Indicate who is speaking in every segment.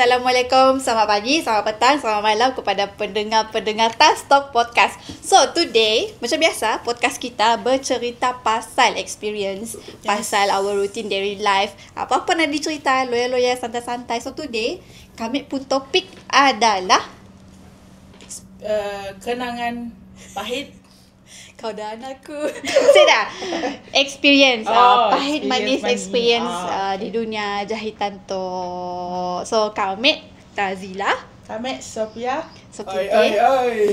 Speaker 1: Assalamualaikum, selamat pagi, selamat petang, selamat malam kepada pendengar-pendengar Tas Talk Podcast. So today, macam biasa, podcast kita bercerita pasal experience, pasal our routine daily life. Apa-apa nak dicerita, loya-loya, santai-santai. So today, kami pun topik adalah
Speaker 2: kenangan pahit.
Speaker 1: Kau dah anakku. Sudah. Experience. Pahit manis experience di dunia jahitan tu. So, kami Tazila.
Speaker 2: Kami Sophia.
Speaker 1: So,
Speaker 2: Oi.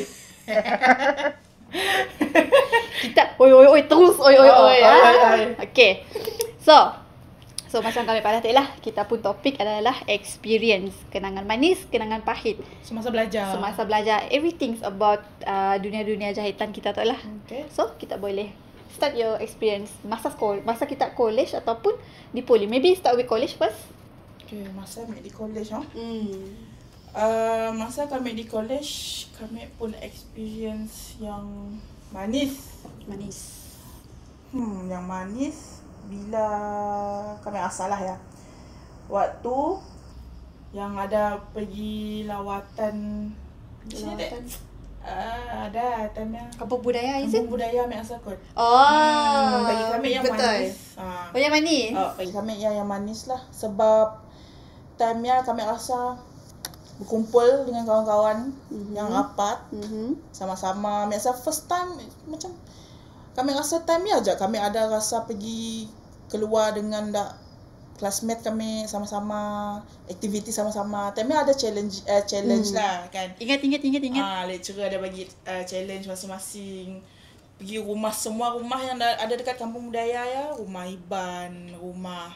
Speaker 1: kita oi terus oi. Okay. So macam kami pada tadi lah, kita pun topik adalah experience, kenangan manis, kenangan pahit.
Speaker 2: Semasa belajar.
Speaker 1: Everything about dunia-dunia jahitan kita tu lah.
Speaker 2: Okay.
Speaker 1: So kita boleh start your experience masa kita college ataupun di poly. Maybe start with college first.
Speaker 2: Okay, masa kami di college masa kami di college, kami pun experience yang manis. Yang manis bila kami asalah ya. Waktu yang ada pergi lawatan. Ada time
Speaker 1: Kampung Budaya, is it?
Speaker 2: Kampung Budaya Mek Asakut. Bagi kami yang
Speaker 1: betul.
Speaker 2: manis.
Speaker 1: Yang manis?
Speaker 2: Bagi kami yang manis lah. Sebab time-nya kami rasa berkumpul dengan kawan-kawan yang rapat. Sama-sama. Biasa first time macam kami rasa time ni aja kami ada rasa pergi keluar dengan classmate kami sama-sama, aktiviti sama-sama. Time ni ada challenge lah kan.
Speaker 1: Ingat.
Speaker 2: Lecturer ada bagi challenge masing-masing. Pergi semua rumah yang ada dekat Kampung Budaya ya, rumah Iban, rumah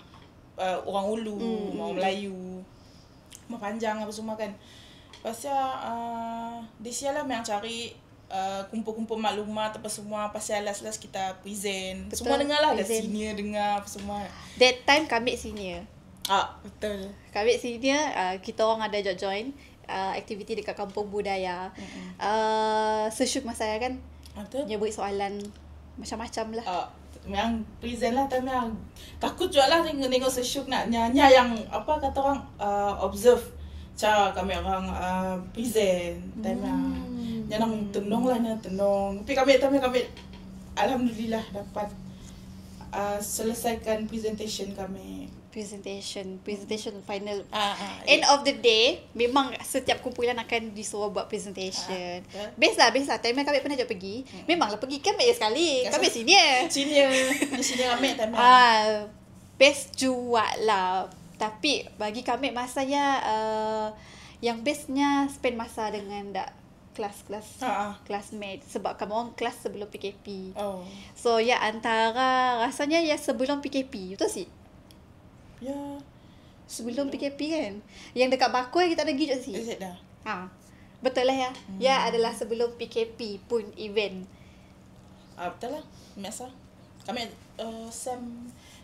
Speaker 2: orang Ulu, rumah orang Melayu, rumah Panjang apa semua kan. Pasal di sialah yang cari kumpul-kumpul maklumat apa semua, pasal last kita present. Betul. Semua dengar lah, ada senior dengar apa semua.
Speaker 1: That time kami senior.
Speaker 2: Betul.
Speaker 1: Kami senior, kita orang ada join aktiviti dekat Kampung Budaya. Sesyuk masa kan.
Speaker 2: Betul.
Speaker 1: Dia beri soalan macam-macam lah.
Speaker 2: Yang present lah time yang takut juga lah tengok sesyuk nak nyanyi yang apa kata orang observe cara kami orang present time yang tenung. Tapi kami alhamdulillah dapat selesaikan presentation kami.
Speaker 1: Presentation final. End of the day, memang setiap kumpulan akan disuruh buat presentation. Best lah. Time kami pernah juga pergi. Memanglah pergi kami sekali. Kami senior
Speaker 2: kami time.
Speaker 1: Best juga lah. Tapi bagi kami masanya yang bestnya spend masa dengan classmate. Sebab kami orang kelas sebelum PKP. So antara rasanya sebelum PKP. Betul sih?
Speaker 2: Ya.
Speaker 1: Sebelum PKP kan. Yang dekat Bakoi kita ada pergi je sih.
Speaker 2: Dah.
Speaker 1: Betul lah ya. Ya adalah sebelum PKP pun event.
Speaker 2: Betul lah. Biasa. Kami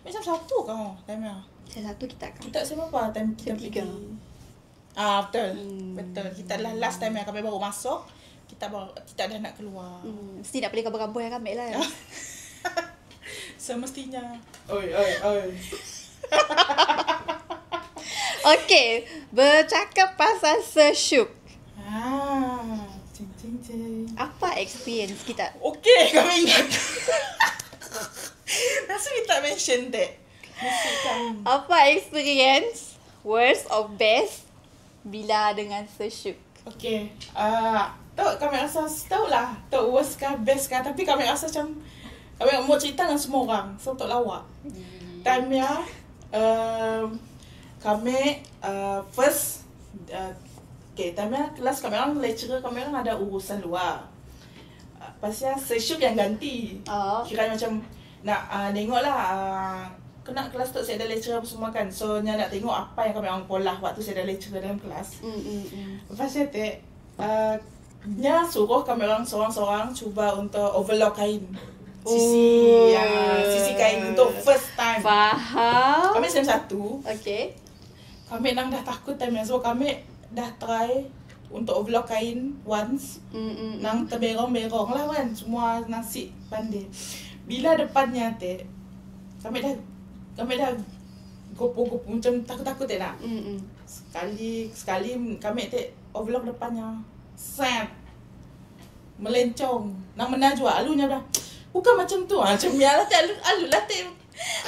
Speaker 2: macam satu kau time-nya.
Speaker 1: Satu kita kan.
Speaker 2: Kita sama apa time kita pergi. Betul. Betul. Kita adalah last time yang kami baru masuk. Kita dah nak keluar.
Speaker 1: Mesti nak pilih kampung-kampung yang kami lah.
Speaker 2: Semestinya. Oi.
Speaker 1: Okay, bercakap pasal sesyuk. Apa experience kita?
Speaker 2: Okay, kami ingat. Nasa kita mention that.
Speaker 1: Apa experience worst or best bila dengan sesyuk?
Speaker 2: Okay. Kami rasa tahulah. Tak worst kah, best kah. Tapi kami rasa macam kami mau cerita dengan semua orang. So, tak lawak. Time-nya kami first time-nya kelas kami orang lecturer kami orang ada urusan luar. Pasal sesyuk yang ganti. Kira macam nak tengoklah kena kelas tu saya ada lecturer apa semua kan. So nak tengok apa yang kami orang polah waktu saya ada lecturer dalam kelas. Pasal tu nya suruh kami orang seorang-seorang cuba untuk overlock kain. Sisi kain untuk first time.
Speaker 1: Faham.
Speaker 2: Kami satu.
Speaker 1: Okay.
Speaker 2: Kami nang dah takut time so kami dah try untuk overlock kain once. Nang terberong-berong lah kan. Semua nasi pandai. Bila depannya kami dah gopo-gopo macam takut-takut nak. Sekali kami overlock depannya. Set. Melencong. Nak menajwa alunya dah. Bukan macam tu. Macam biarlah alu lah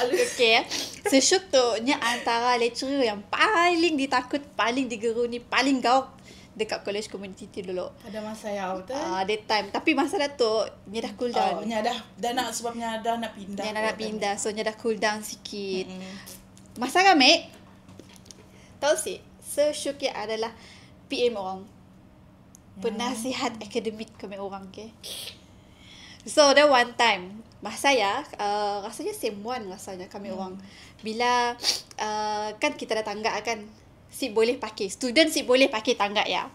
Speaker 2: alu.
Speaker 1: Okay. Sesyuk tu nya antara lecturer yang paling ditakut, paling digeruni, paling gauk dekat college community tu dulu.
Speaker 2: Pada masa yang betul.
Speaker 1: That time. Tapi masa dah tu, nya dah cool down.
Speaker 2: Nya dah nak sebabnya dah nak pindah.
Speaker 1: Nya nak pindah. So nya dah cool down sikit. Masa kami, tahu sih, Sesyuk adalah PM orang. Penasihat akademik kami orang, okay. So, there one time, masa ya, rasanya SEM 1 rasanya kami orang. Bila, kan kita dah tanggap kan, boleh pakai, student boleh pakai tanggap ya.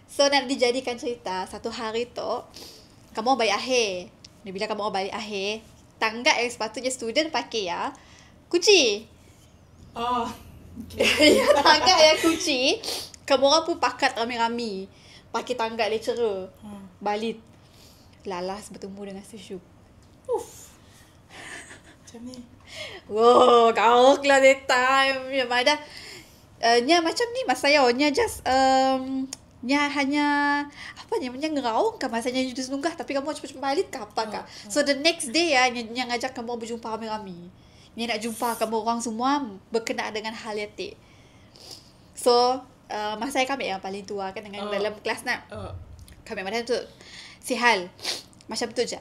Speaker 1: So, nak dijadikan cerita, satu hari tu, kamu balik akhir. Bila kamu balik akhir, tanggap yang sepatutnya student pakai ya, kunci. Okay. Tanggap yang kunci, kamu orang pun pakat rami-rami. Pakai tanggap lecturer. Balik. Lalas bertemu dengan Sesyuk.
Speaker 2: Macam ni.
Speaker 1: Wow, gauk lah that time. Ya, ada. Nya macam ni masa ya. Nya just nya hanya apa nya ngeraung kan masanya judus nunggah tapi kamu cepat-cepat balik ke apa kah. So the next day ya nya ngajak kamu berjumpa rami-rami. Nya nak jumpa kamu orang semua berkenaan dengan hal yatik. So masa kami yang paling tua kan dengan dalam kelas nak. Kami macam tu. Si hal macam tu je.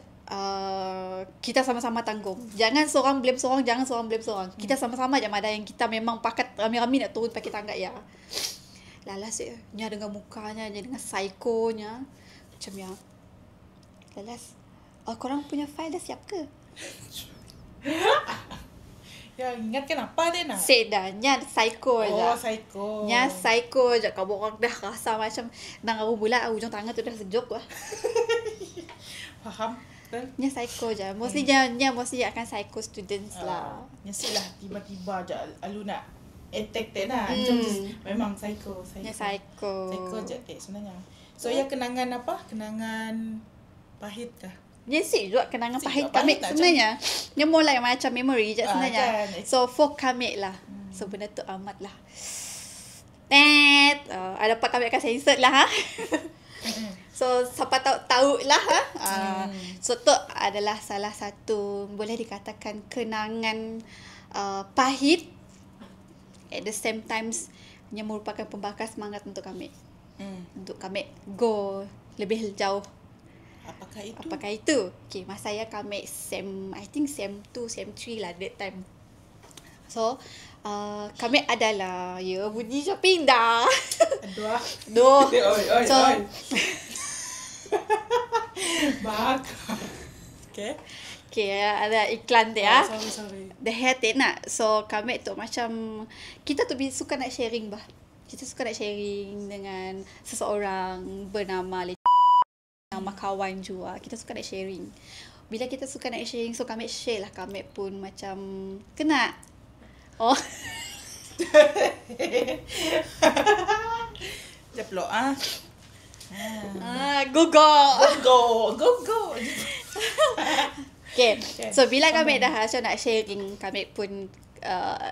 Speaker 1: Kita sama-sama tanggung. Jangan seorang blame seorang, jangan seorang blame seorang. Kita sama-sama je ada yang kita memang pakat rami-rami nak turun pakai tanggap ya. Lalas ya. Nya dengan mukanya, nya dengan psikonya. Macam ya. Lalas. Korang punya file dah siap ke?
Speaker 2: Ya, ingatkan apa dia nak?
Speaker 1: Say dah, nya psycho je.
Speaker 2: Psycho.
Speaker 1: Nya psycho je. Kau orang dah rasa macam nang aku bulat ujung tangan tu dah sejuk lah.
Speaker 2: Faham?
Speaker 1: Nya psycho je. Mostly nya mostly akan psycho students lah.
Speaker 2: Nyesilah tiba-tiba je alu nak attack lah. Memang psycho.
Speaker 1: Nya psycho.
Speaker 2: Psycho je sebenarnya. So ya kenangan apa? Kenangan pahit kah?
Speaker 1: Nya juga kenangan pahit kami sebenarnya. Nya mulai macam memory je sebenarnya.
Speaker 2: Kan.
Speaker 1: So for kami lah. So benda tu amat lah. Ada apa kami akan sensor lah. So siapa tahu lah. So tu adalah salah satu boleh dikatakan kenangan pahit. At the same times nya merupakan pembakar semangat untuk kami. Untuk kami go lebih jauh. Apakah itu? Okay, masa saya kami I think SEM 2, SEM 3 lah that time. So, kami adalah, bunyi shopping dah. Aduh. So,
Speaker 2: bak.
Speaker 1: Okay, ada iklan dia.
Speaker 2: Sorry.
Speaker 1: The hair nak. So, kami tu macam, kita tu suka nak sharing bah. Kita suka nak sharing dengan seseorang bernama nama kawan juga. Kita suka nak sharing. Bila kita suka nak sharing, so kami share lah. Kami pun macam kena.
Speaker 2: Jeplok Go.
Speaker 1: Okay. So bila kami dah macam nak sharing, kami pun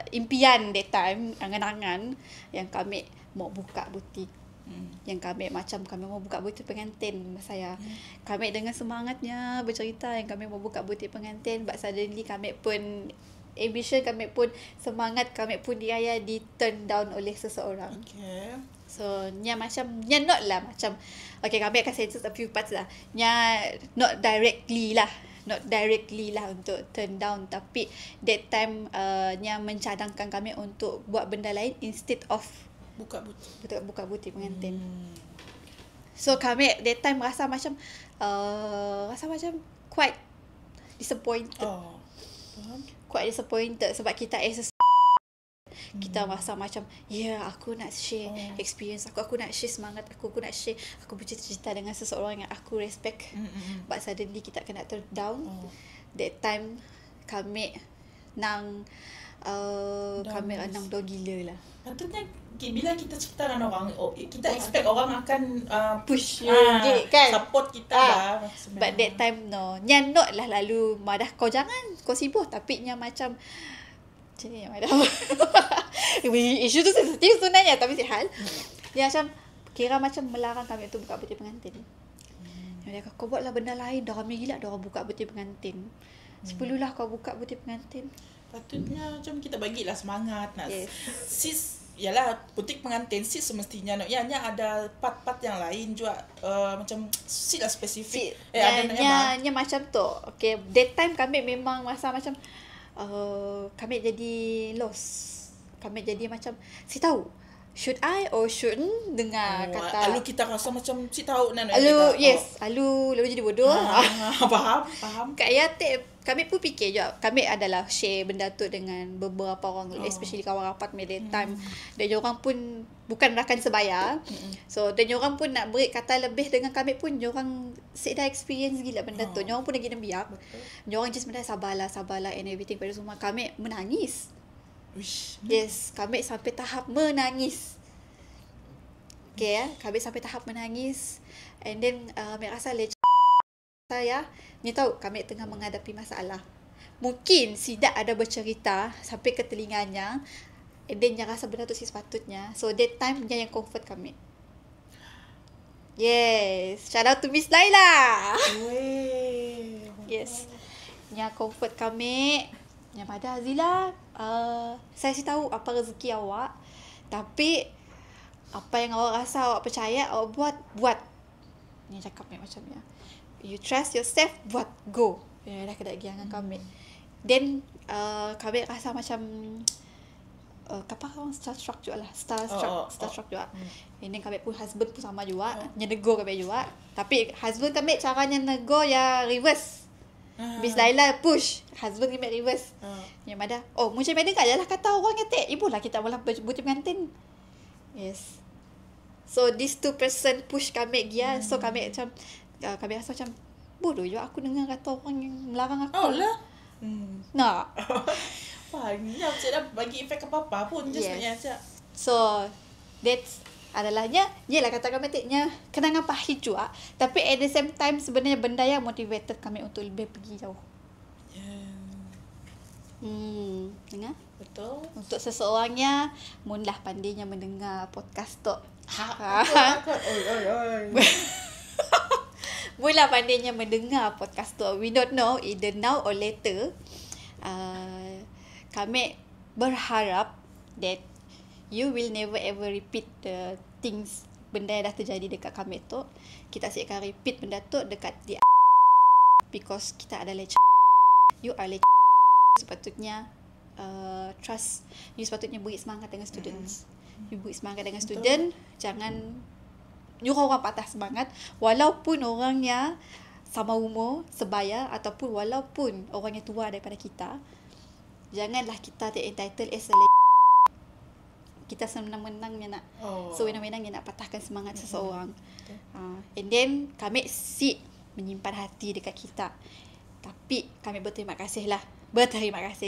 Speaker 1: impian that time, angan-angan yang kami mau buka butik. Yang kami mau buka butik pengantin saya. Kami dengan semangatnya bercerita yang kami mau buka butik pengantin, but suddenly kami pun ambition, kami pun semangat, kami pun diaya di turn down oleh seseorang.
Speaker 2: Okay.
Speaker 1: So nya not lah macam okay, kami akan censor a few parts lah. Nya not directly lah untuk turn down, tapi that time nya mencadangkan kami untuk buat benda lain instead of buka butik pengantin. So kami that time rasa macam quite disappointed. Quite disappointed sebab kita as a kita rasa macam aku nak share experience aku nak share semangat aku nak share, aku bercerita dengan seseorang yang aku respect. But suddenly kita kena turn down. That time kami nang kami nang down gila lah.
Speaker 2: Patutnya bila kita cerita dengan orang, kita expect orang akan
Speaker 1: push you kan,
Speaker 2: support kita lah.
Speaker 1: But that time no, nya not lah lalu madah kau jangan, kau sibuk, tapi nya macam Cik madam. Isu tu sensitif sebenarnya, tapi sihat. Dia macam kira macam melarang kami untuk buka peti pengantin. Dia kata, kau buatlah benda lain. Dah ramai gila dah orang buka peti pengantin. Seperlulah kau buka peti pengantin.
Speaker 2: Patutnya macam kita bagilah semangat nak. Sis, yalah peti pengantin sis semestinya ianya ada part-part yang lain juga macam sis lah spesifik.
Speaker 1: Nya macam tu. Okay, that time kami memang masa macam kami jadi lost. Kami jadi macam si tahu should I or shouldn't dengar kata.
Speaker 2: Lalu kita rasa macam si tahu nak.
Speaker 1: Lalu yes, lalu jadi bodoh.
Speaker 2: Faham.
Speaker 1: Kat Yatik kami pun fikir juga. Kami adalah share benda tu dengan beberapa orang, especially kawan rapat kami that time. Dan diorang pun bukan rakan sebaya. So dan diorang pun nak beri kata lebih dengan kami pun diorang dah experience gila benda tu. Diorang pun lagi nembiak. Diorang just benda sabarlah and everything. Pada semua kami menangis. Yes, kami sampai tahap menangis. Okay, kami sampai tahap menangis. And then kami rasa saya ni tahu kami tengah menghadapi masalah. Mungkin Sidak ada bercerita sampai ke telinganya. And then dia rasa benda tu sepatutnya. So that time dia yang comfort kami. Yes, shout out to Miss Laila. Yes, dia comfort kami. Yang pada Azila, saya sih tahu apa rezeki awak. Tapi apa yang awak rasa, awak percaya, awak buat. Ni cakap ni macam ni. You trust yourself, buat, go. Dah kena pergi dengan kami. Then kami rasa macam kapal orang starstruck juga lah. Starstruck juga. And then kami pun husband pun sama juga. Yang negur kami juga. Tapi husband kami caranya negur ya reverse. Miss Laila push, husband kami reverse. Yang mana macam mana kan lah kata orang kata ibu lah kita malah buti pengantin. Yes. So these two person push kami dia. So kami macam kami rasa macam bodoh juga aku dengar kata orang yang melarang aku.
Speaker 2: Lah.
Speaker 1: Nak.
Speaker 2: Wah, ni macam dah bagi efek apa-apa pun just nak aja.
Speaker 1: So that's adalahnya ialah kata kami tiknya kenangan pahit juga, tapi at the same time sebenarnya benda yang motivated kami untuk lebih pergi jauh. Dengar?
Speaker 2: Betul.
Speaker 1: Untuk seseorangnya munlah pandainya mendengar podcast tu. Mula pandainya mendengar podcast tu. We don't know either now or later. Kami berharap that you will never ever repeat the things, benda yang dah terjadi dekat kami tu. Kita akan repeat benda tu dekat dia. Because kita adalah you are sepatutnya trust. You sepatutnya beri semangat dengan students. You beri semangat dengan student. Jangan nyuruh orang patah semangat. Walaupun orangnya sama umur, sebaya, ataupun walaupun orangnya tua daripada kita. Janganlah kita take entitled as a kita senang-menangnya nak. So menang-menangnya nak patahkan semangat seseorang. And then kami menyimpan hati dekat kita. Tapi kami berterima kasih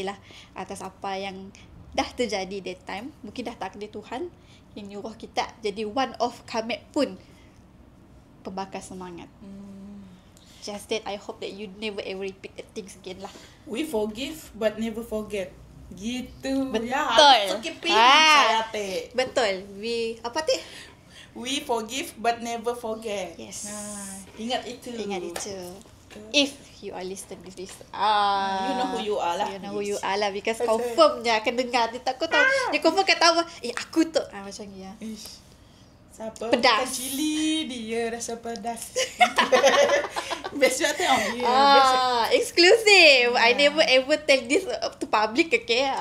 Speaker 1: lah atas apa yang dah terjadi that time. Mungkin dah takdir Tuhan yang nyuruh kita jadi one of kami pun pembakar semangat. Just that I hope that you never ever repeat the things again lah.
Speaker 2: We forgive but never forget. Gitu.
Speaker 1: Betul.
Speaker 2: Saya
Speaker 1: betul. We
Speaker 2: forgive but never forget.
Speaker 1: Yes.
Speaker 2: Ingat itu.
Speaker 1: If you are listening to this,
Speaker 2: you know who you are lah.
Speaker 1: You know who you are lah, because confirm dia akan dengar. Dia takut tahu. Dia confirm akan tahu. Aku tu macam ni ya.
Speaker 2: Siapa
Speaker 1: pedas.
Speaker 2: Makan cili dia rasa pedas. Best juga tengok.
Speaker 1: Exclusive. I never ever tell this to public, okay?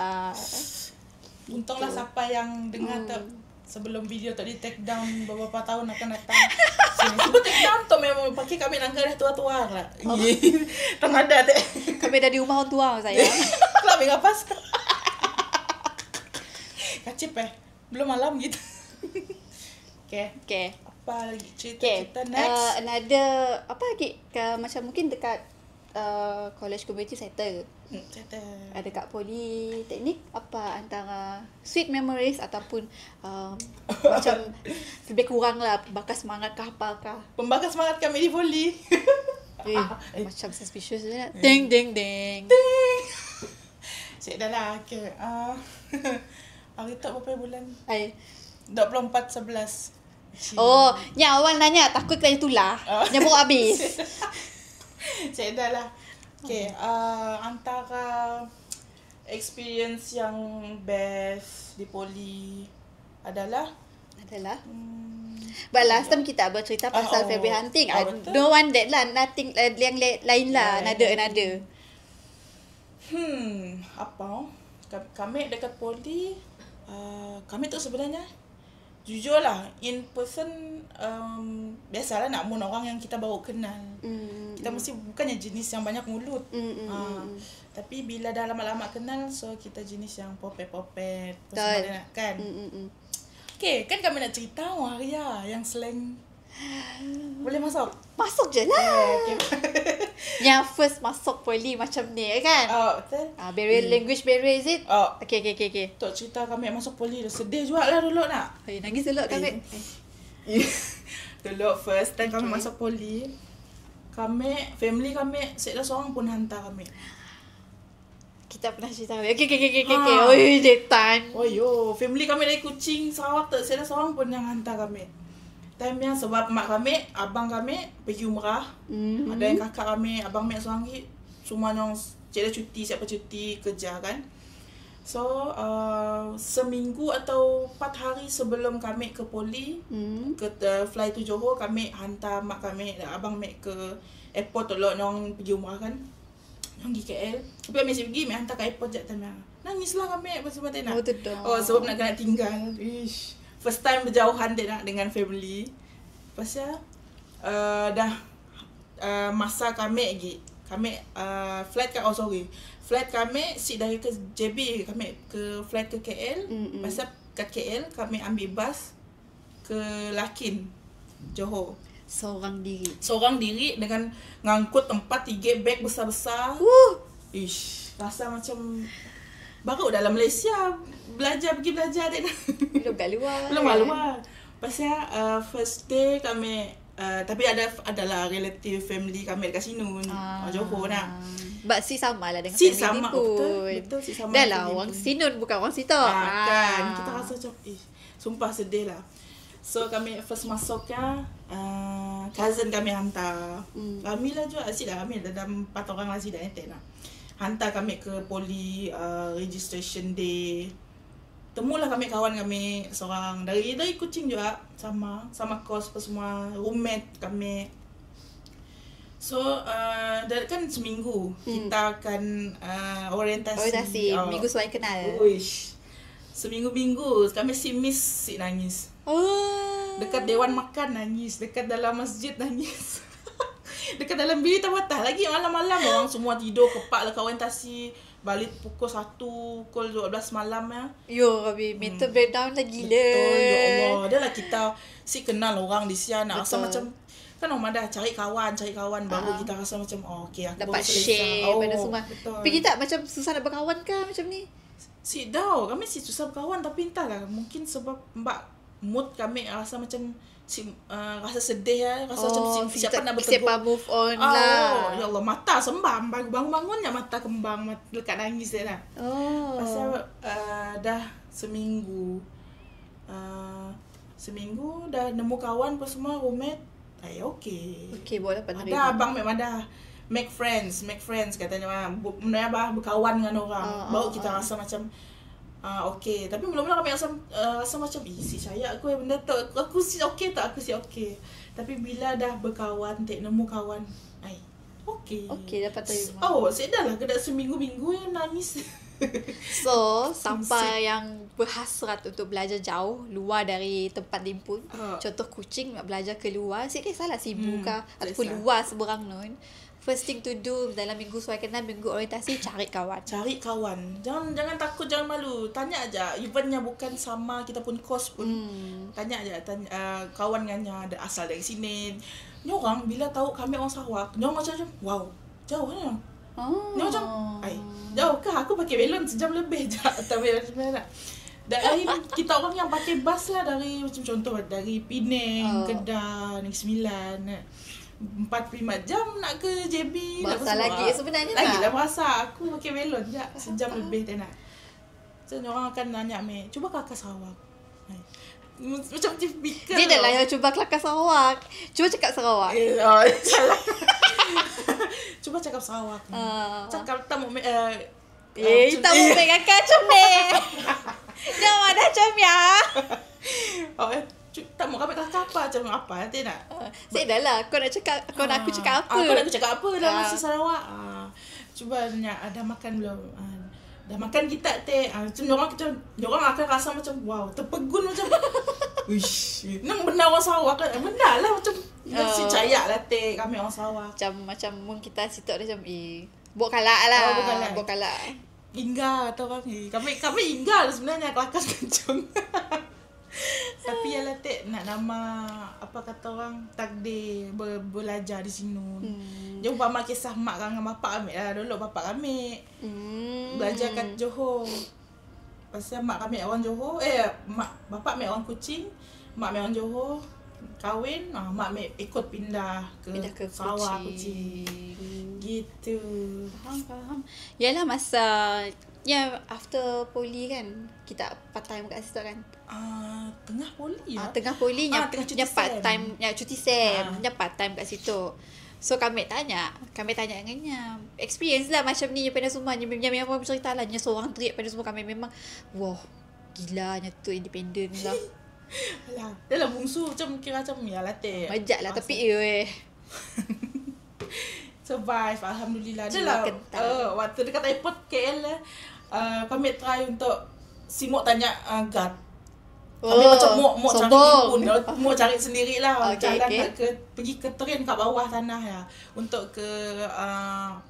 Speaker 2: Untunglah siapa yang dengar tu sebelum video tu di take down beberapa tahun akan datang. Sebab take down tu memang pakai kami nangka dah tua-tua lah. Tengah ada deh.
Speaker 1: Kami dah di rumah orang tua saya.
Speaker 2: Kelab ngapas. Kacip belum malam gitu. Okay. Apa lagi cerita next?
Speaker 1: Another apa lagi macam mungkin dekat college community settle. Ada kat Politeknik apa antara sweet memories ataupun macam lebih kurang lah pembakar semangat ke apakah?
Speaker 2: Pembakar semangat kami di Poli.
Speaker 1: Macam suspicious je. Ding.
Speaker 2: Cik dah lah. Okay. Hari tak berapa bulan? 24/11.
Speaker 1: Oh, yang awal nanya takut kena tular. Yang baru habis.
Speaker 2: Cik dah lah. Okay. Antara experience yang best di poli adalah
Speaker 1: But last time kita bercerita pasal February hunting. No one that lah, nothing yang lain lah, another.
Speaker 2: Apa? Kami dekat poli, kami tu sebenarnya jujur lah, in person biasalah nak mun orang yang kita baru kenal. Kita mesti bukannya jenis yang banyak mulut. Tapi bila dah lama-lama kenal, so kita jenis yang popet-popet. Kan? Okay, kan kami nak cerita Maria yang slang. Boleh masuk?
Speaker 1: Masuk je lah. Okay. Yang first masuk poli macam ni kan?
Speaker 2: Betul.
Speaker 1: Barrier language barrier is it? Okay.
Speaker 2: Tok cerita kami masuk poli dah sedih juga lah dulu nak.
Speaker 1: Nangis dulu kami.
Speaker 2: Dulu first time kami masuk poli, family kami, saya dah seorang pun hantar kami.
Speaker 1: Kita pernah cerita. Okay. Oi, detan.
Speaker 2: Family kami dari Kuching, Sarawak tak, saya dah seorang pun yang hantar kami. Time yang sebab mak kami, abang kami pergi umrah. Ada yang kakak kami, abang mak seorang lagi, semua yang cik dah cuti, siapa cuti kerja kan. So, seminggu atau 4 hari sebelum kami ke poli, ke fly to Johor, kami hantar mak kami, abang mak ke airport tolong orang pergi umrah kan. Yang pergi KL. Tapi kami asyik pergi, hantar ke airport je time. Nangislah kami pasal nak. Sebab nak kena tinggal. First time berjauhan dia nak dengan family. Pasal dah masa kami lagi. Kami flight flight kami seat dari ke JB, kami ke flight ke KL. Pasal kat KL kami ambil bas ke Lakin, Johor.
Speaker 1: Seorang diri
Speaker 2: dengan ngangkut 4-3 beg besar-besar. Rasa macam baru dalam Malaysia pergi belajar dia.
Speaker 1: Belum kat luar.
Speaker 2: Pasal first day kami tapi adalah relative family kami dekat Sinun, Johor nak.
Speaker 1: But si sama lah dengan
Speaker 2: family
Speaker 1: sama
Speaker 2: pun. Betul si sama.
Speaker 1: Dah lah orang Sinun bukan orang situ.
Speaker 2: Kan kita rasa macam sumpah sedih lah. So kami first masuknya cousin kami hantar. Kami lah juga asyik lah, kami dalam 4 orang lah asyik dah entek lah. Hantar kami ke poli registration day. Temulah kami kawan kami seorang dari Kuching juga, sama kos apa semua, roommate kami. So kan seminggu kita akan orientasi
Speaker 1: minggu suai kenal.
Speaker 2: Seminggu kami miss nangis. Dekat dewan makan nangis, dekat dalam masjid nangis. Dekat dalam bilik tamatah lagi malam-malam orang semua tidur, kepak lah orientasi. Balik pukul 1, pukul 12 malam ya.
Speaker 1: Kami mental breakdown lah gila.
Speaker 2: Betul, ya Allah. Dah lah kita kenal orang di sini nak rasa macam kan orang dah cari kawan baru kita rasa macam okay aku
Speaker 1: dapat share pada semua.
Speaker 2: Betul.
Speaker 1: Tapi kita macam susah nak berkawan ke macam ni?
Speaker 2: Kami susah berkawan tapi entahlah mungkin sebab mood kami rasa macam rasa sedih rasa macam siapa nak bertegur.
Speaker 1: Siapa move on lah.
Speaker 2: Ya Allah, mata sembam, bangun-bangunnya mata kembang, lekat nangis dia lah. Pasal dah seminggu dah nemu kawan apa semua, roommate. Okay, boleh pandai. Ada abang dah make friends katanya. Benda berkawan dengan orang. Baru kita rasa macam okay. Tapi mula-mula kami rasa macam si saya aku yang benda tu aku si okay tak, aku si okay. Tapi bila dah berkawan, nemu kawan, okay
Speaker 1: dapat terima.
Speaker 2: Saya dah lah kena seminggu-minggu yang nangis.
Speaker 1: So sampai yang berhasrat untuk belajar jauh luar dari tempat limpun, contoh Kuching nak belajar keluar, sikit salah sibuk ataupun luar seberang nun. First thing to do dalam minggu suai kenal, minggu orientasi, cari kawan. Jangan takut, jangan malu. Tanya aja. Evennya bukan sama kita pun kos pun. Tanya aja kawan dengannya ada asal dari sini. Ni orang bila tahu kami orang Sarawak, dia macam wow, jauh kan? Dia macam jauh ke? Aku pakai belon sejam lebih je. Tapi sebenarnya dari kita orang yang pakai bas lah dari macam contoh dari Penang, Kedah, Negeri Sembilan.
Speaker 2: 45 jam nak ke JB.
Speaker 1: Berasa lagi sebenarnya
Speaker 2: lagi
Speaker 1: tak?
Speaker 2: Lagi berasa. Aku pakai belon je. Sejam lebih tak nak. So, orang akan nanya, cuba Kelakar Sarawak. Macam typical.
Speaker 1: Dia dah lah yang cuba Kelakar Sarawak. Cuba cakap Sarawak.
Speaker 2: Salah. Cuba cakap Sarawak. Cakap tak mau
Speaker 1: tak mau pegang macam ni. Jangan dah macam ya.
Speaker 2: Tak mau kami kelakar apa macam apa nanti nak.
Speaker 1: Saya dah lah. Kau nak cakap, kau nak aku cakap apa?
Speaker 2: Kau nak aku cakap apa dalam bahasa Sarawak? Cuba tanya, dah makan belum? Dah makan kita teh. Macam orang akan rasa macam wow, terpegun macam. Uish, nang benar orang Sarawak kan? Benar lah macam si cayak lah teh kami orang Sarawak.
Speaker 1: Macam mun kita situ ada macam bok kalak lah. Bok kalak.
Speaker 2: Inggar atau orang ni. Kami inggar sebenarnya kelakar kencang. Tapi yalah tek nak nama apa kata orang takdir belajar di sini. Jom umpama kisah mak dengan bapak kami lah. Dulu bapak kami belajar kat Johor. Pasal mak kami orang Johor. Bapak kami orang Kuching, mak kami orang Johor. Kahwin, mak kami ikut pindah ke Sarawak, Kuching. Gitu.
Speaker 1: Faham. Yalah masa after poli kan kita part time kat situ kan.
Speaker 2: Tengah poli ya.
Speaker 1: Tengah poli nya part time, cuti sem. Nya part time kat situ. So kami tanya dengannya experience lah macam ni pada semua memang cerita lah nya seorang trip pada semua kami memang wah gila nya tu independent lah.
Speaker 2: Alah, dia lah bungsu macam kira macam ya latih.
Speaker 1: Majak lah tapi
Speaker 2: survive alhamdulillah. Dia lah waktu dekat airport KL kami try untuk simuk tanya guard. Kami macam mau cari sendiri lah jalan nak pergi ke train kat bawah tanah ya untuk ke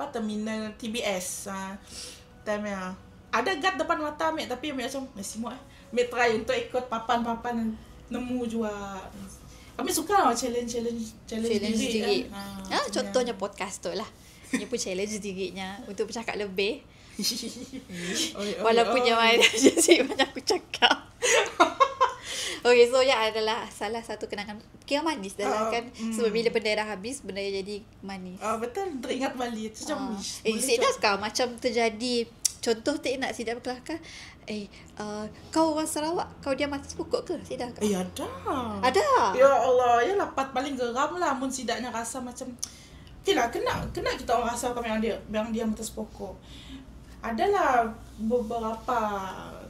Speaker 2: terminal TBS. Time ya. Ada guard depan mata ambil tapi ambil macam simuk ambil try untuk ikut papan-papan nemu jua. Kami suka lah challenge diri kan.
Speaker 1: Contohnya podcast tu lah. Dia pun challenge dirinya untuk bercakap lebih. Walaupun yang banyak aku cakap. Okay, so adalah salah satu kenangan kira manis dah lah kan. Sebab bila benda dah habis, benda jadi manis.
Speaker 2: Betul, teringat balik. Macam
Speaker 1: Sidak kau macam terjadi. Contoh tak nak Sidak berkelakar. Kau orang Sarawak, kau diam atas pokok ke? Sidak kau? Ada.
Speaker 2: Ya Allah, yalah part paling geram lah mun Sidaknya rasa macam kena kita orang rasa kami yang diam atas pokok. Adalah beberapa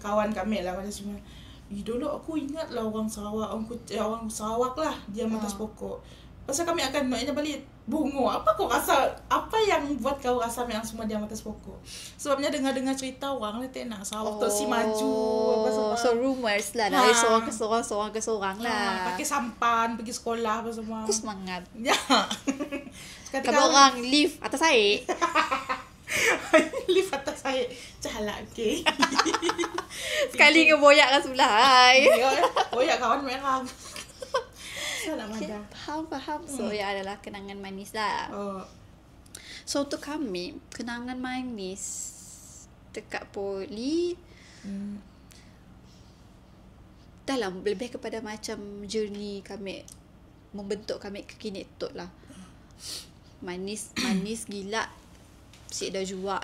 Speaker 2: kawan kami lah macam semua. Dulu aku ingat lah orang Sarawak lah diam atas pokok. Pasal kami akan naknya balik bungo. Apa kau rasa? Apa yang buat kau rasa yang semua diam atas pokok? Sebabnya dengar cerita orang lah nak Sarawak tu si maju.
Speaker 1: So rumors lah dari seorang ke seorang lah.
Speaker 2: Pakai sampan pergi sekolah apa semua.
Speaker 1: Aku semangat.
Speaker 2: Ya.
Speaker 1: Kamu orang lift atas air.
Speaker 2: Lift atas air. Jalan ke.
Speaker 1: Sekali ngeboyak kan sebelah.
Speaker 2: Boyak kawan merah.
Speaker 1: Okay, faham. So adalah kenangan manis lah. So untuk kami kenangan manis dekat poli dalam lebih kepada macam journey kami membentuk kami kekini tu lah. Manis gila. Sik dah juak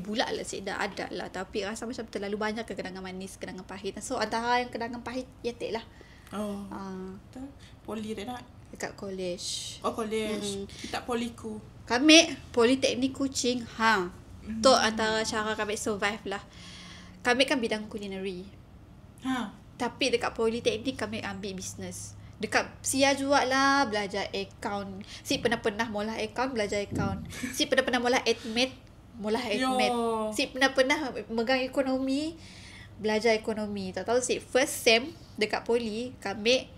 Speaker 1: bulat lah sik dah ada lah. Tapi rasa macam terlalu banyak kenangan manis, kenangan pahit. So antara yang kenangan pahit yatik lah.
Speaker 2: Poli dia nak?
Speaker 1: Dekat college.
Speaker 2: College. Kita poliku.
Speaker 1: Kami Politeknik Kuching. Tu antara cara kami survive lah. Kami kan bidang culinary. Tapi dekat Politeknik kami ambil business. Dekat Sia juga lah belajar account. Si pernah mula account, belajar account. Si pernah mula admit, Si pernah megang ekonomi, belajar ekonomi. Tak tahu si first sem dekat poli kami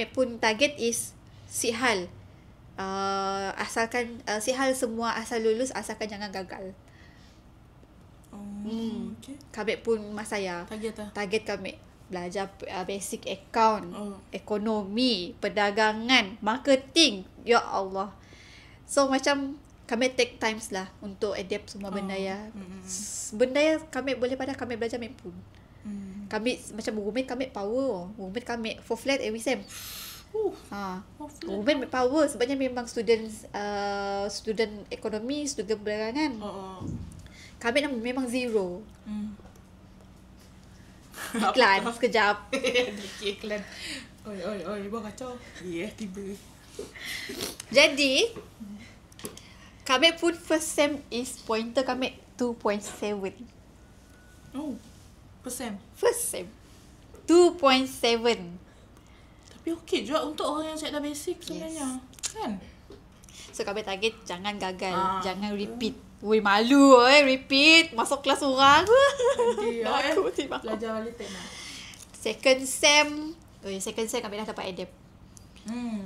Speaker 1: pun target is si hal asalkan si hal semua asal lulus asalkan jangan gagal. Okay. Kami pun masaya target kami belajar basic account, ekonomi, perdagangan, marketing. Ya Allah. So macam kami take times lah untuk adapt semua benda ya. Benda yang kami boleh kami belajar pun. Kami macam roommate kami power. Roommate kami for flat every sem. Women power sebabnya memang student ekonomi, student penerangan. Kami memang zero. Iklan sekejap.
Speaker 2: Iklan. Oi, buat kacau. Tiba.
Speaker 1: Jadi kami pun first sem is pointer kami 2.7. First sem 2.7.
Speaker 2: Tapi okey juga untuk orang yang dah basic sebenarnya. Kan?
Speaker 1: So kami target jangan gagal, jangan repeat. Woi, malu repeat masuk kelas orang. Aku tiba
Speaker 2: belajar balik tema.
Speaker 1: Second sem kami dah dapat adapt.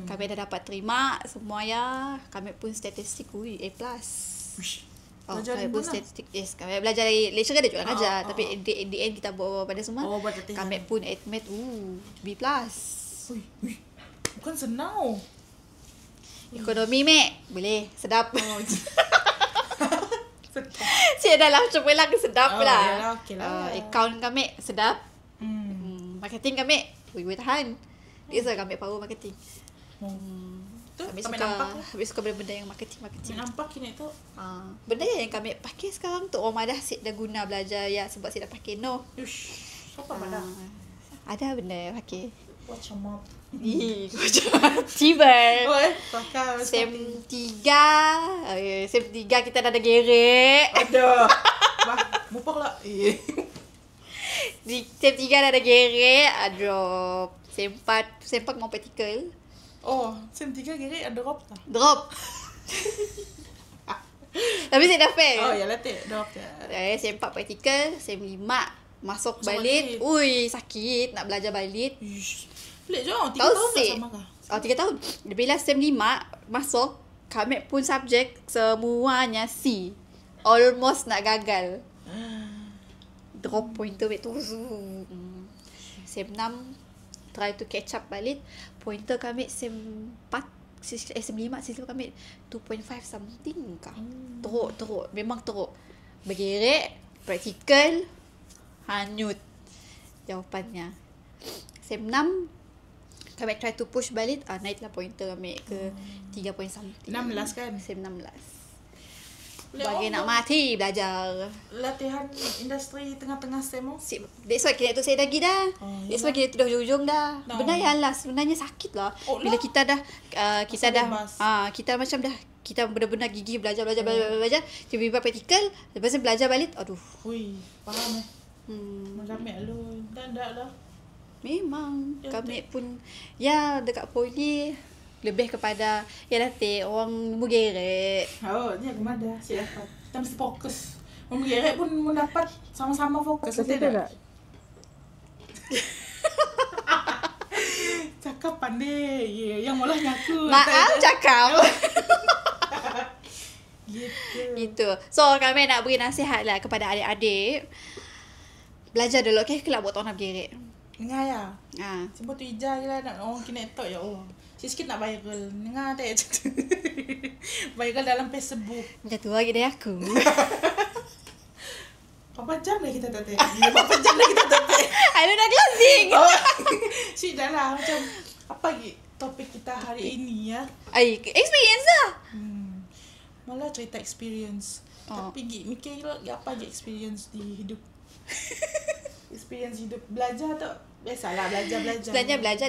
Speaker 1: Kami dah dapat terima semua ya. Kami pun statistik A+. Kami pun statistik. Yes, kami belajar dari lecturer dia juga ngajar, tapi in the end kita bawa pada semua. Kami pun admit B+.
Speaker 2: Bukan senang.
Speaker 1: Ekonomi boleh sedap. Cik dalam cemerlang sedap lah. Account kami sedap. Marketing kami boleh tahan. Dia kami power marketing. Kami suka benda-benda yang marketing.
Speaker 2: Nampak kini tu.
Speaker 1: Benda yang kami pakai sekarang tu orang dah dah guna belajar ya sebab saya dah pakai
Speaker 2: Siapa pada?
Speaker 1: Ada benda pakai.
Speaker 2: Watch your mouth.
Speaker 1: Ciber.
Speaker 2: Sem
Speaker 1: 3 kita dah ada gerek.
Speaker 2: Aduh. Mupak lah.
Speaker 1: Sem 3 dah ada gerek. Aduh. Sem 4 mau praktikal.
Speaker 2: Sem 3 gerek ada drop tak?
Speaker 1: Drop. Tapi saya dah fail.
Speaker 2: Yalah drop je.
Speaker 1: Sem 4 praktikal, sem 5 masuk balik. Ui, sakit nak belajar balik.
Speaker 2: Pelik je, 3 tahun tak sama kah?
Speaker 1: 3 tahun. Bila sem 5 masuk, kami pun subjek semuanya C. Almost nak gagal. Drop pointer tu. Sem 6 try to catch up balik. Pointer kami sem 4 sem 5 sisi kami 2.5 something kah. Teruk. Memang teruk. Bergerek, praktikal, hanyut jawapannya. Sem 6 kami try to push balik, naiklah pointer kami ke 3 point something.
Speaker 2: 16 kan?
Speaker 1: Sem 16. Bagi nak mati belajar.
Speaker 2: Latihan industri tengah-tengah sem.
Speaker 1: That's why kira tu saya dah pergi dah. That's why kira tu dah hujung dah. Benda yang lah sebenarnya sakit lah. Bila kita dah kita macam dah kita benar-benar gigi belajar. Tiba-tiba praktikal, lepas tu belajar balik. Aduh.
Speaker 2: Faham Kami dah lah.
Speaker 1: Memang kami pun dekat poli lebih kepada orang bergerek.
Speaker 2: Ni aku ada. Saya dapat. Kita mesti fokus. Bergerek pun mendapat sama-sama fokus. Tidak? Cakap pandai. Yang mulanya aku.
Speaker 1: Maaf cakap.
Speaker 2: Gitu.
Speaker 1: So kami nak beri nasihat lah kepada adik-adik. Belajar dulu. Kelak buat orang nak bergerek.
Speaker 2: Dengar ya. Sebab tu ijah je lah nak orang kena talk ya Allah. Sikit nak viral. Dengar tak viral dalam Facebook.
Speaker 1: Macam tu lagi dari aku.
Speaker 2: Berapa jam dah kita tak take?
Speaker 1: I dah closing.
Speaker 2: Cik dah lah macam apa lagi topik kita hari ini ya.
Speaker 1: Experience lah.
Speaker 2: Malah cerita experience. Tapi mikir apa je experience di hidup. Experience hidup belajar tu biasalah belajar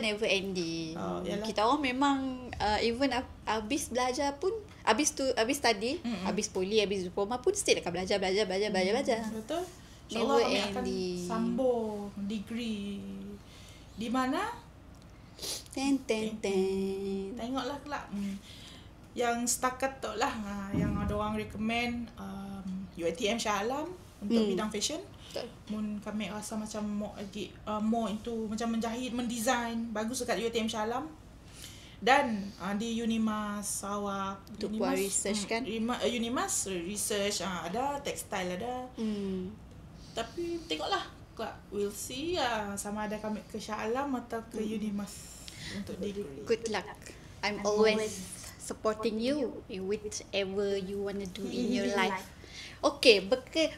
Speaker 1: never ending. Kita orang memang even habis belajar pun habis study, habis poli, habis diploma pun still akan belajar.
Speaker 2: Betul.
Speaker 1: Never
Speaker 2: kami
Speaker 1: ending.
Speaker 2: akan sambung degree di mana? Tengoklah kelak. Yang setakat tu lah yang ada orang recommend UiTM Shah Alam untuk bidang fashion. Mun kami rasa macam more into macam menjahit, mendesign bagus dekat UiTM Shah Alam. Dan di Unimas Sarawak
Speaker 1: untuk buat research kan.
Speaker 2: Unimas research ada, textile ada. Tapi tengoklah, we'll see sama ada kami ke Shah Alam atau ke Unimas untuk degree.
Speaker 1: Good luck. I'm always supporting you in whichever you want to do in your life. Okay,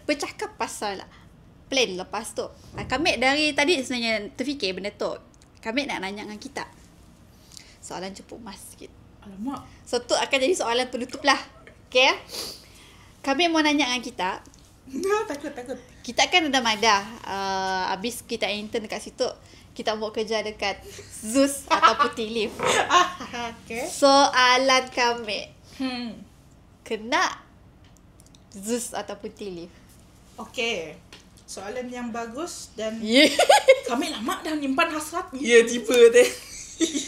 Speaker 1: bercakap pasal plan lepas tu. Kami dari tadi sebenarnya terfikir benda tu. Kami nak nanya dengan kita. soalan cepu emas sikit.
Speaker 2: Alamak.
Speaker 1: So tu akan jadi soalan penutup lah. Okay? Kami mau nanya dengan kita.
Speaker 2: Takut.
Speaker 1: Kita kan dah madah. Habis kita intern dekat situ, kita mau kerja dekat Zeus ataupun T-Leaf.
Speaker 2: Okay.
Speaker 1: Soalan kami. Kena Zeus ataupun T-Leaf?
Speaker 2: Okay. Soalan yang bagus dan
Speaker 1: Yeah.
Speaker 2: kami lama dah nyimpan hasrat. Tiba deh.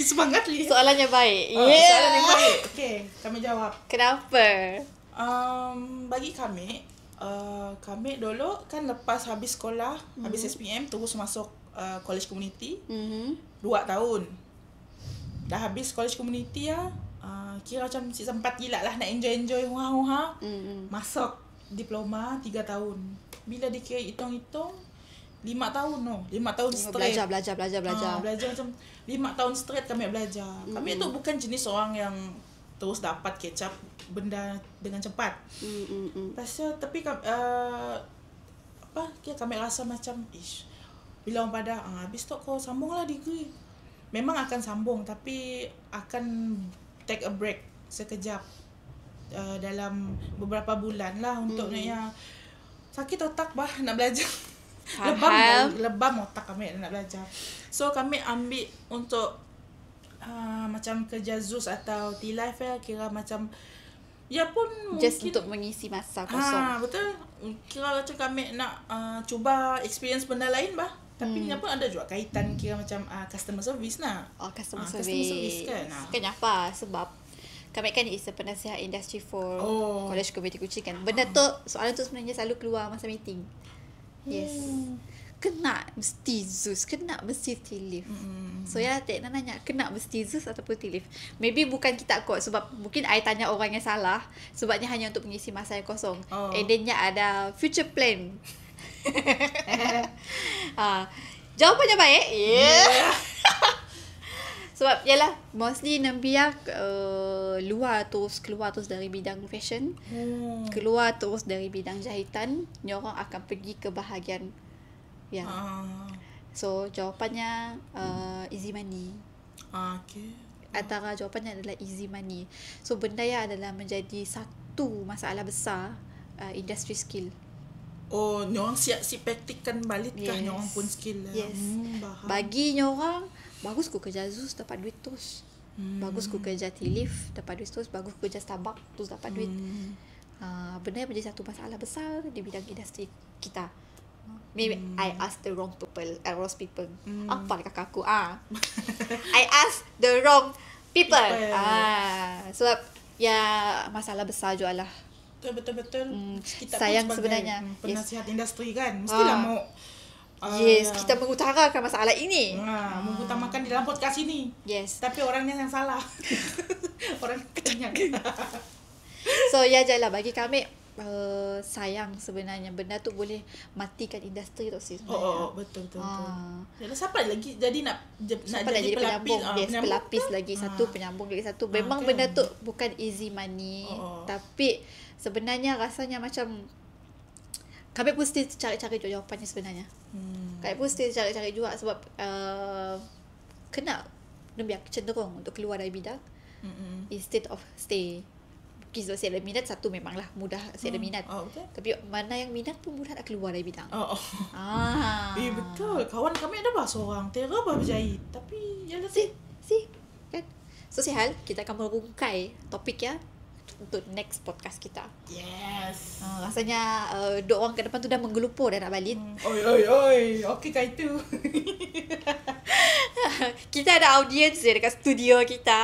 Speaker 2: Semangat li.
Speaker 1: Soalan yang baik.
Speaker 2: Soalan yang baik. Okay, kami jawab.
Speaker 1: Kenapa?
Speaker 2: Bagi kami, kami dulu kan lepas habis sekolah, habis SPM terus masuk college community. 2 tahun. Dah habis college community ya. Kira macam sempat gila lah nak enjoy wah. Masuk diploma 3 tahun. Bila dikira hitung-hitung 5 tahun 5 tahun straight.
Speaker 1: Belajar.
Speaker 2: Belajar macam 5 tahun straight kami belajar. Kami tu bukan jenis orang yang terus dapat catch up benda dengan cepat. Pasal tapi kami rasa macam bila orang pada habis tu kau sambunglah degree. Memang akan sambung tapi akan take a break sekejap dalam beberapa bulan lah untuk nak sakit otak nak belajar. Lebam otak kami nak belajar. So kami ambil untuk macam kerja Zeus atau T-Life kira macam pun
Speaker 1: just
Speaker 2: mungkin
Speaker 1: untuk mengisi masa kosong.
Speaker 2: Betul. Kira macam kami nak cuba experience benda lain tapi pun ada juga kaitan kira macam customer service
Speaker 1: Customer
Speaker 2: service kan.
Speaker 1: Kenapa? Sebab kami kan is a penasihat industri for College Community Kuching kan. Benda tu, soalan tu sebenarnya selalu keluar masa meeting. Yes. Kena mesti Zeus, kena mesti T-Leaf. So tak nak nanya, kena mesti Zeus ataupun T-Leaf. Maybe bukan kita kot, sebab mungkin I tanya orang yang salah, sebabnya hanya untuk mengisi masa yang kosong. And then ada future plan. Jawapannya baik. Yeah. Sebab yalah, mostly Nambiak keluar terus dari bidang fashion, keluar terus dari bidang jahitan, nyorang akan pergi ke bahagian so jawapannya easy money.
Speaker 2: Okay.
Speaker 1: Antara jawapannya adalah easy money. So benda yang adalah menjadi satu masalah besar industry skill.
Speaker 2: Nyorang siap praktikkan balik kah nyorang pun skill.
Speaker 1: Yes. Bagi nyorang, bagus ku kerja Zeus dapat duit terus. Bagus ku kerja T-Leaf dapat duit terus. Bagus ku kerja Starbucks terus dapat duit. Benda yang menjadi satu masalah besar di bidang industri kita. Maybe I ask the wrong people. Apa kakakku? I ask the wrong people. Sebab masalah besar juga lah.
Speaker 2: Betul. Kita
Speaker 1: sayang
Speaker 2: pun
Speaker 1: sebenarnya
Speaker 2: penasihat industri kan mestilah mau
Speaker 1: kita mengutarakan masalah ini.
Speaker 2: Mengutamakan di dalam podcast ini.
Speaker 1: Yes.
Speaker 2: Tapi orangnya yang salah. Orang ketanya.
Speaker 1: So jelah bagi kami sayang sebenarnya benda tu boleh matikan industri tu sih sebenarnya.
Speaker 2: Betul. Yalah siapa lagi jadi nak jadi
Speaker 1: penyambung.
Speaker 2: Penyambung
Speaker 1: pelapis lagi satu, penyambung lagi satu. Memang kan? Benda tu bukan easy money. Tapi sebenarnya rasanya macam kami pun mesti cari-cari juga jawapannya sebenarnya. Kami pun mesti cari-cari juga sebab kena lebih cenderung untuk keluar dari bidang instead of stay. Sebab saya ada minat, satu memanglah mudah saya ada minat.
Speaker 2: Okay.
Speaker 1: Tapi mana yang minat pun mudah nak keluar dari bidang.
Speaker 2: Betul. Kawan kami ada seorang terror berjahit. Tapi yalah
Speaker 1: kan. So sehal kita akan merungkai topik untuk next podcast kita.
Speaker 2: Yes.
Speaker 1: Rasanya dua orang ke depan tu dah menggelupur dah nak balik.
Speaker 2: Oi. Okey kah itu?
Speaker 1: Kita ada audience dekat studio kita.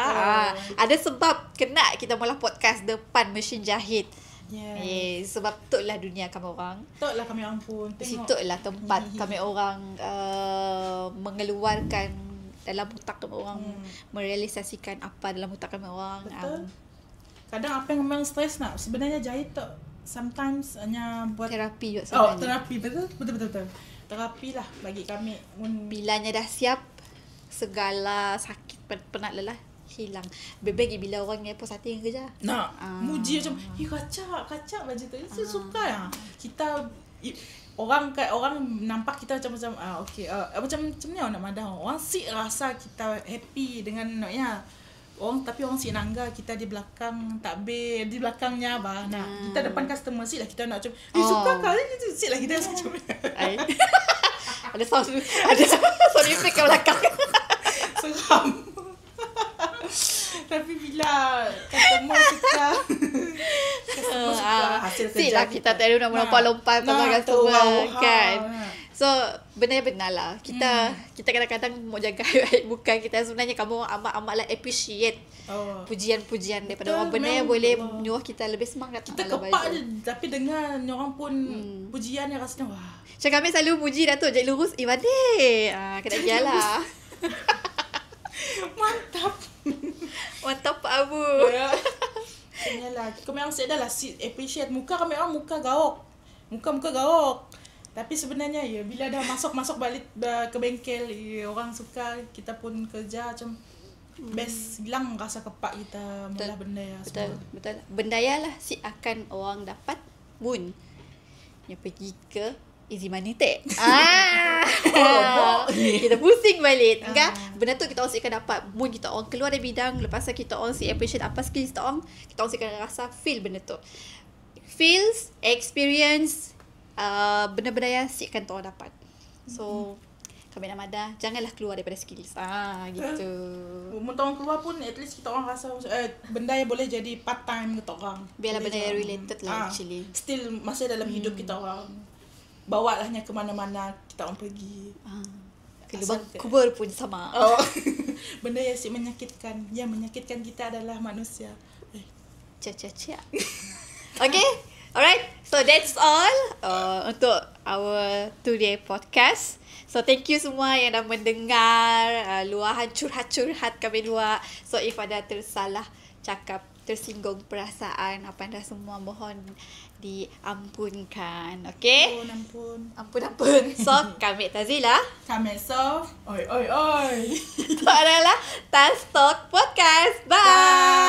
Speaker 1: Ada sebab kena kita mula podcast depan mesin jahit. Yes. Sebab itulah dunia kami orang.
Speaker 2: Itulah kami orang pun.
Speaker 1: Situlah tempat kami orang mengeluarkan dalam otak kami orang, merealisasikan apa dalam otak kami orang.
Speaker 2: Betul. Kadang apa yang memang stres nak sebenarnya jahit tu sometimes hanya buat
Speaker 1: terapi juga sebenarnya.
Speaker 2: Terapi betul. Terapi lah bagi kami.
Speaker 1: Bilanya dah siap, segala sakit penat lelah hilang. Bebek bila orang ni puas hati dengan kerja.
Speaker 2: Muji macam kacak baju tu. Saya suka kita orang nampak kita macam okey macam ni nak madah. Orang si rasa kita happy dengan Tapi orang si nangga, kita di belakang takbir, di belakangnya bah. Nah, kita depan customer sih lah kita nak macam suka kali itu sih lah kita macam.
Speaker 1: Ada sound effect kat belakang.
Speaker 2: Seram. Tapi bila customer suka hasil kerja
Speaker 1: lah kita tak ada nak lompat-lompat pasal customer kan. So benar lah. Kita kadang-kadang mau jaga aib muka kita. Sebenarnya kamu amat-amatlah appreciate pujian-pujian daripada orang. Benar boleh menyuruh kita lebih semangat.
Speaker 2: Kita kepak je, tapi dengar orang pun pujian yang rasanya wah.
Speaker 1: Macam kami selalu puji Datuk Jek Lurus Ibadik. Kena gialah. Mantap Pak Abu.
Speaker 2: Yalah, kami orang sedar lah appreciate muka kami orang muka gaok. Muka gaok. Tapi sebenarnya bila dah masuk balik ke bengkel, orang suka, kita pun kerja macam best hilang rasa kepak kita malah benda ya.
Speaker 1: Betul. Bendaya lah si akan orang dapat mun yang pergi ke Easy Money Tech. Kita pusing balik. Enggak, benda tu kita orang akan dapat mun kita orang keluar dari bidang, lepas tu kita orang appreciate apa skill kita orang akan rasa feel benda tu. Feels, experience, benda-benda yang akan kita orang dapat. So kami nak madah, janganlah keluar daripada skills. Gitu.
Speaker 2: Mun orang keluar pun at least kita orang rasa benda yang boleh jadi part time kita orang.
Speaker 1: Biarlah benda yang related lah actually.
Speaker 2: Still masih dalam hidup kita orang. Bawa lahnya ke mana-mana kita orang pergi.
Speaker 1: Ke lubang kubur pun sama.
Speaker 2: Benda yang menyakitkan. Yang menyakitkan kita adalah manusia.
Speaker 1: Cia. Okay. Alright. So that's all untuk our today podcast. So thank you semua yang dah mendengar luahan curhat-curhat kami dua. So if ada tersalah cakap, tersinggung perasaan apa anda semua, mohon diampunkan. Okay? Ampun. So kami Tazila,
Speaker 2: kami Sof. Oi.
Speaker 1: Itu adalah Tas Talk Podcast. Bye.